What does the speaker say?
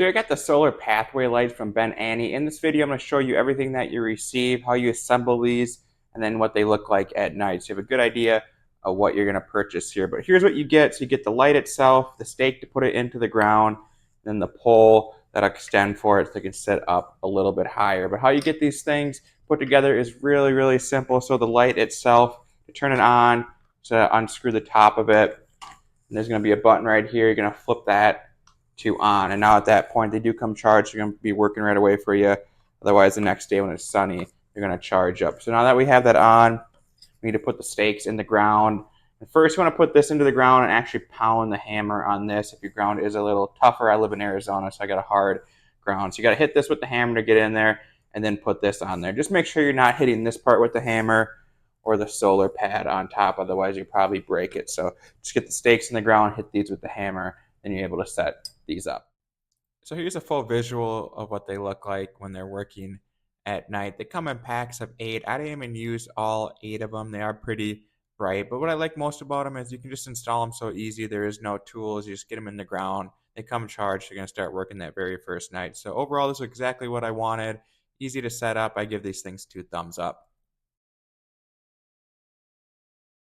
So I got the solar pathway lights from Benany. In this video, I'm going to show you everything that you receive, how you assemble these, and then what they look like at night. So you have a good idea of what you're going to purchase here. But here's what you get. So you get the light itself, the stake to put it into the ground, then the pole that'll extend for it so it can sit up a little bit higher. But how you get these things put together is really, really simple. So the light itself, to turn it on, to unscrew the top of it, and there's going to be a button right here. You're going to flip that to on. And now at that point, they do come charged. They're going to be working right away for you. Otherwise, the next day when it's sunny, they're going to charge up. So now that we have that on, we need to put the stakes in the ground. And first, you want to put this into the ground and actually pound the hammer on this. If your ground is a little tougher, I live in Arizona, so I got a hard ground. So you got to hit this with the hammer to get in there and then put this on there. Just make sure you're not hitting this part with the hammer or the solar pad on top. Otherwise, you probably break it. So just get the stakes in the ground, hit these with the hammer, and you're able to set these up. So here's a full visual of what they look like when they're working at night. They come in packs of 8. I didn't even use all 8 of them. They are pretty bright. But what I like most about them is you can just install them so easy. There is no tools. You just get them in the ground. They come charged. You're going to start working that very first night. So overall, this is exactly what I wanted. Easy to set up. I give these things 2 thumbs up.